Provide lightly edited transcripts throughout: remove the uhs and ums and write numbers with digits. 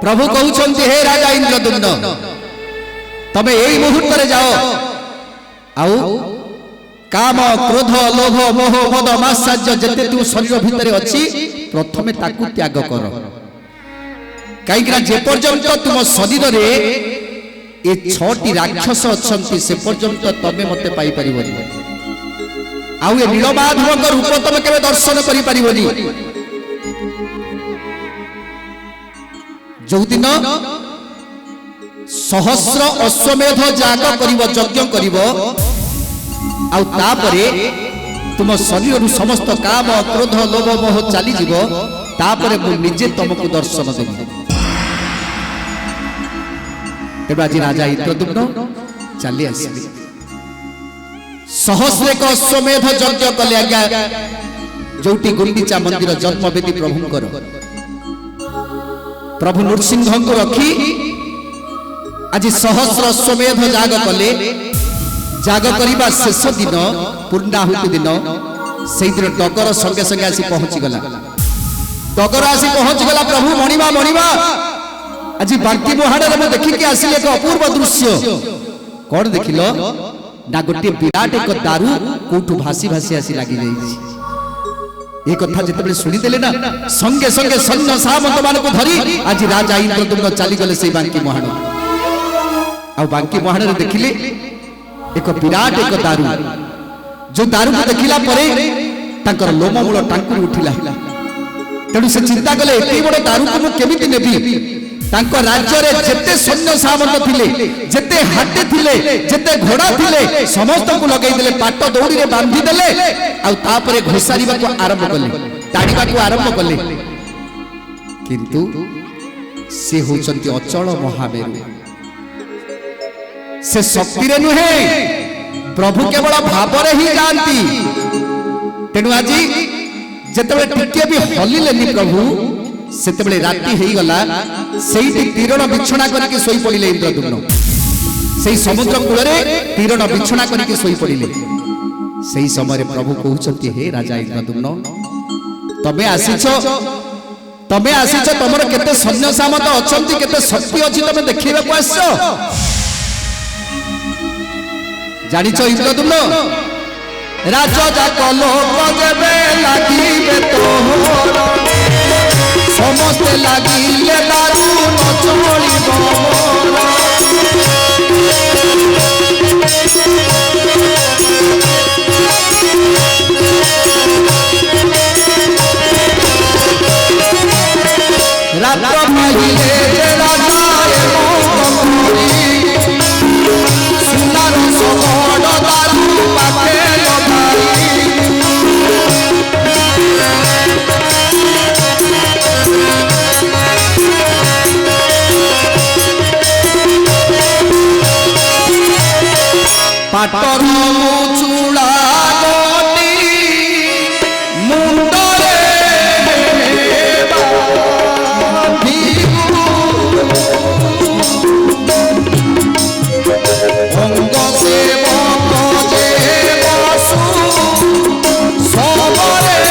प्रभु कहते हे राजा इंद्रदुम्न तमे यही मुहूर्त रे जाओ आउ काम क्रोध लोभ मोह मद मात्सर्य जते तू शरीर भितर अच्छी प्रथमे ताकू त्याग कर कहीं जे पर्यंत तुम शरीर रे ये 6टी राक्षस अच्छी से पर्यंत तमे मते पाई परिबनी आउ ये नीलमाधव रूप तमे केबे दर्शन करि परिबनी जो दिन सहस्र अश्वमेध याग करिवो यज्ञ करिवो आउ तापरे तुम शरीर समस्त काम क्रोध लोभ मोह चली जीव तापरे मु निजे तुमको दर्शन देबी तेबे आज राजा इंद्रदुम्न चली आसबे सहस्रेक अश्वमेध यज्ञ कले आज्ञा जोटी गुंडीचा मंदिर जन्मवेदी प्रभुंकर प्रभु नृसिंह को रखी आज सहस्र अश्वमेध याग कले जाग करवा शेष दिन पूर्णाहुति दिन से दिन डगर संगे संगे आसी पहुंची गला डगर आसी पहुंची गला प्रभु मणिमा मणिमा आज बांकी मुहाड़ में देखिकी आसिले एक अपूर्व दृश्य कौन देखिल ना गोटे विराट एक दारू कोठू भासी भासी आसी लगी जाइए ये कथा जिते शुणीदे ना संगे संगे सैन्य सामंत मान को धरी आज राजा इंद्रदुम्न चलीगले से बांकी मुहाड़ आ बांकी मुहाड़ देखिले एक विराट एक दारू जो दारू को देखिला परे तांकर लोममूल टांकुरी उठिला तेणु से चिंता कले एते बड़ दारू को केमिति नेबी तांको राज्य रे जेते सैन्य सामंत थिले जेते हाथी थिले जेते घोड़ा थिले समस्त को लगै देले पाट दौड़ी रे बांधी देले आ तापरे घोसारीबा को आरंभ कले ताड़ीबा को आरंभ कले किंतु से होचंती अचल महामेरु से शक्ति रे नुहे प्रभु केवल भाव रे ही जानती तेणु आज जेतेबेले टिके भी हलिलेनी प्रभु सेतेबेले राति हेई गला सेही तीरण बिछणा करके सोई पड़िले इंद्रदुम्न सेही समुद्र कूल रे तीरण बिछणा करके सोई पड़िले सेही समय प्रभु कहउछंती हे राजा इंद्रदुम्न तबे आसीछ तमर केते सैन्य सामंत अछंती केते शक्ति अछि तमे देखिबा को आछो जानिछ इंद्रदुम्न राजा जाक लोक जेबे लागिबे तोहर समस्ते लागिले दारू न चलिबो रात्र पाहिले जे राजा सुनार सबड़ दारू पाखे पाटर चूड़ा गोटी मुंडरे अंग से बजे बसु सबरे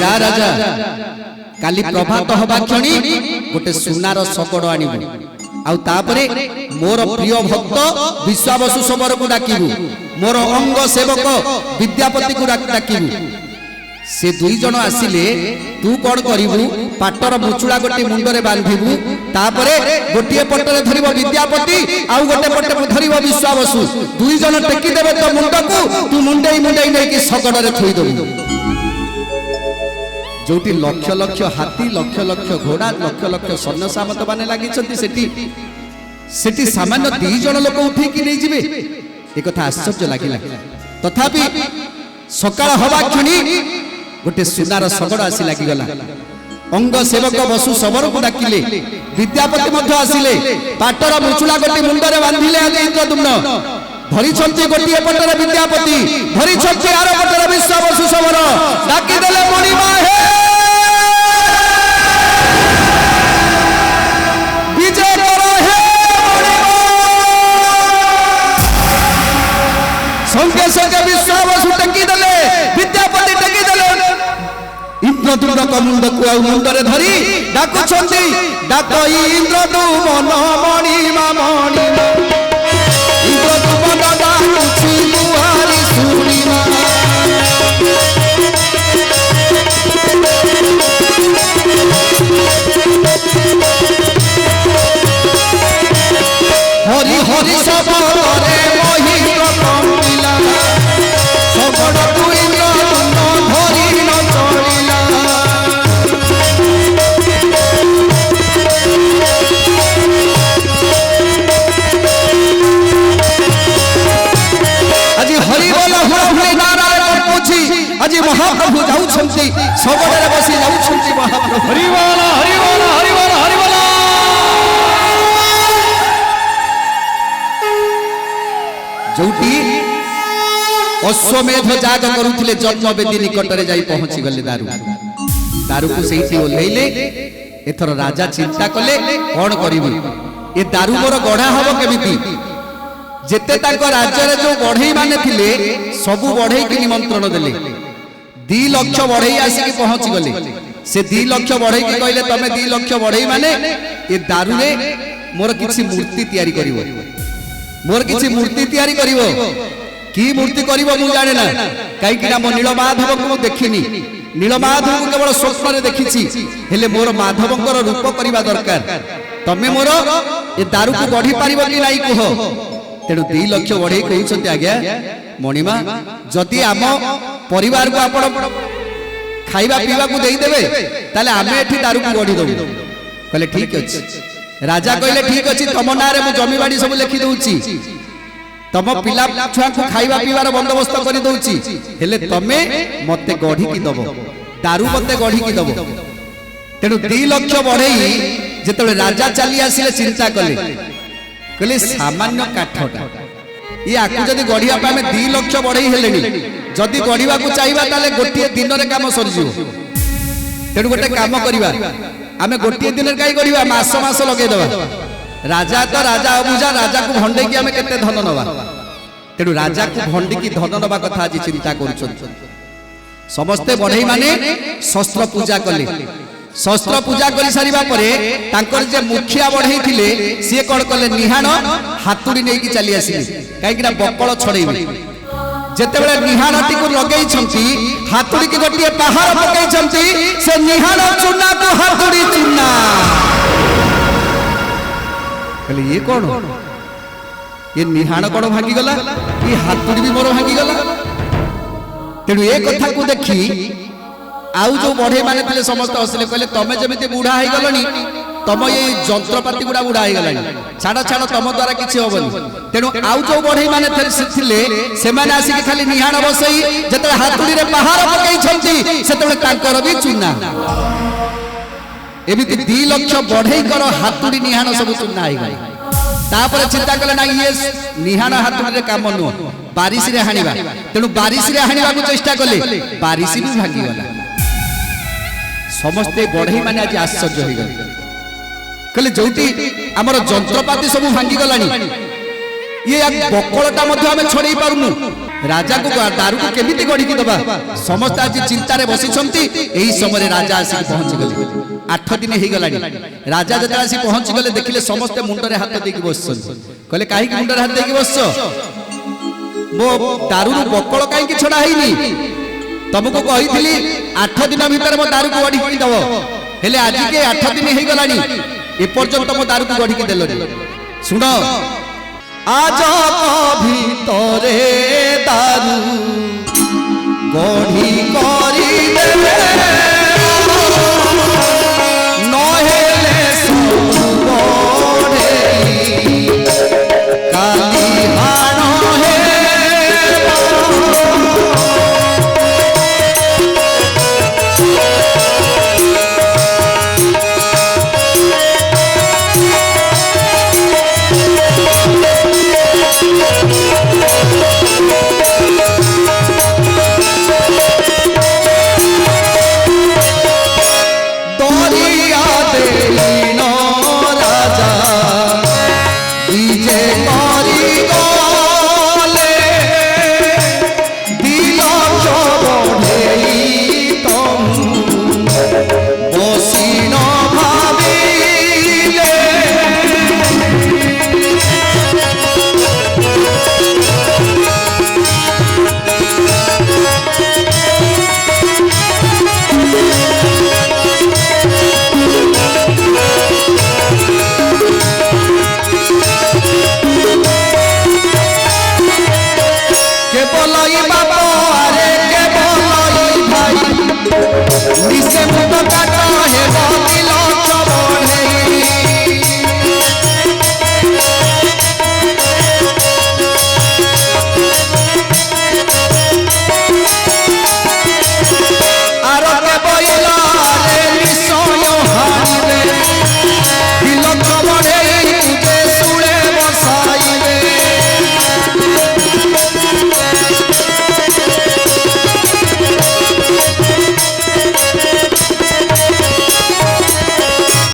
जा राजा काली प्रभात हवा क्षणी गोटे सुनार सकड़ आनिबु आउ तापरे मोर प्रिय भक्त विश्वावसु समर को डाकिबु मोर अंग सेवक विद्यापति को डाकिबु से दुई जन आसिले तू कौन करिबु पाटर मुचुड़ा गोटे मुंडरे बांधिबु तापरे गोटे पटरे धरिबो विद्यापति आउ गोटे पटे धरिबो विश्वावसु दुई जन टेकी देबे तो मुंड को तू मुंडई मुंडई नै कि सकड़ रे थोई देबु जोटी लक्ष लक्ष हाथी लक्ष लक्ष घोड़ा लक्ष लक्ष सैन्य सामंत माने लागिछंती सेठी सामान्य दी जन लोक उठे कि नहीं जिबे ए कथा आश्चर्य लागिला तथापि सकाळ हवा क्षणी गोटे सुनार सगड़ आसी लागिगला अंग सेवक बसु सबड़ को डाकिले विद्यापति मध्य आसिले पाटर मुचुला गोटी मुंडरे बांधिले आज इंद्रदुम्न धरिछंती गोटी पटर विद्यापति धरिछंती आर पटर विश्वावसु सबर डाकी देले मणिमा हे विजय करो हे मणिमा संगे संगे विश्वावसु टेकी देले विद्यापति टेकी देले इंद्रदुम्न मुंड को मुंडरे धरी डाकुछंती डाक इंद्रदुम्न मणिमा मणिमा इंद्रदुम्न डाकुछि मुहारी सुनिमा हरि हरि सबरे महिमा कमिला सबड़ तू इंद्रदुम्न धरि न चलिला आज हरि बोल हुए नारायण पूछी आज महाप्रभु जाउछंती सबरे बसी जाउछंती महाप्रभु हरि बोल हरि बोल हरि बोल हरि बोल जोटी अश्वमेध याग करुथिले जन्म वेदी निकटरे जाई पहुंची गले दारू दारू को सेठी ओल्हेइले एथर राजा चिंता कले कोन करिबी ए दारू मोर गढ़ा हबो केमिति जेते ताको राज्य रे जो बढ़ई माने थिले सबु बढ़ई के निमंत्रण देले 2 लाख बढ़ई आसी के पहुंची गले से 2 लाख बढ़ई के कहले तमे 2 लाख बढ़ई माने ए दारू रे मोर किछि मूर्ति तयारी करिवो मोर किछि मूर्ति तयारी करिवो की मूर्ति करिवो मु जाने ना काई कि ना मो नीलमाधव को देखिनी नीलमाधव को केवल स्वप्न रे देखिछि हेले मोर माधवंकर रूप करिवा दरकार तमे मोर ए दारू को गढ़ी पारिबो कि नाही कहो तेणु 2 लाख बढ़ई कहउछंती आज्ञा मणिमा जदि आम परिवार को आपण खाइबा पीवा को देई देबे ताले आमे एठी दारू को गढ़ी दबु कहले ठीक अछि राजा कहले ठीक अछि तम नारे मु जमी बाड़ी सब लिखि दउची तम पिला छुआ को खाइबा पीवार बंदोबस्त करि दउची हेले तमे मते गढ़ी की दबो दारू मते गढ़ी की दबो तेणु 2 लाख बढ़ई जेतबे राजा चली आसिले चिंता कले कहले सामान्य काठटा ये आकु जदि गढ़िया पे हमें 2 लाख बढ़ई हेलेनी जदि गढ़िया को चाहिबा ताले गोटे दिन रे काम सर जिवो तेणु गोटे काम करिबा आमे गोटे दिन काई गढ़िया मास मास लगे देबा राजा तो राजा अबुझा राजा को भंडे की आमे केते धन नबा तेणु राजा को भंडी की धन नबा कथा आज चिंता करूछन समस्ते बढ़ई माने शस्त्र पूजा कले शस्त्र पूजा करि सारिबा परे तांकर जे मुखिया बढ़ई थिले से कोन कले निहाण हातुड़ी नै की चली आसी काई कि ना बकळ छड़ेबे जेतेबेले निहाणटी को लगेई छंती हातुड़ी के गोटिए पहाड़ पकई छंती से निहाण चुना को हातुड़ी चुना कहले ये कोन ये निहाण कोन भांगी गला ये हातुड़ी भी मोर भांगी गला तेणु ए कथा को देखी आउ जो बढ़ई माने थिले समस्त हसले कहले तमे जेमिति बुढ़ा हे गलनी तम ये जंत्रपाती गुडा बुढ़ा हे गलानी छाड़ छाड़ तम द्वारा किछि होबनी तेणु आउ जो बढ़ई माने थिले से माने आसी के खाली निहाण बसई जते हातुड़ी रे पहाड़ पकई छंती सेतबे तांकर भी चुना एमिति 2 लाख बढ़ई कर हातुड़ी निहाण सब चुना हे गई तापर चिंता कले ना ये निहाण हातुड़ी रे काम नु बारिश रे हानिबा तेणु बारिश रे हानिबा को चेष्टा कले बारिश भी भागी गला समस्ते बढ़ई माने आज आश्चर्य हो गले कहले जोटी हमर जंत्रपाती सब भांगी गलानी ये बकळटा मध्ये हमें छड़ेई पारुनु राजा को दारू को केमिति गढ़ी की दबा समस्त आज चिंता रे बसी छंती एही समय राजा आसी पहुंच गले 8 दिन हे गलानी राजा जता आसी पहुंच गले देखिले समस्त मुंड रे हाथ देकी बसछन कहले काहे की मुंड रे हाथ देकी बसछ मो दारू बकळ काहे की छडा हेनी तुमको कही 8 दिन भीतर मो दारू को गढ़ी की दबो हेले आज के 8 दिन हे गलानी ए पर्यंत मो दारू को गढ़ी की देलो सुनो आज भीतरे दारू गढ़ी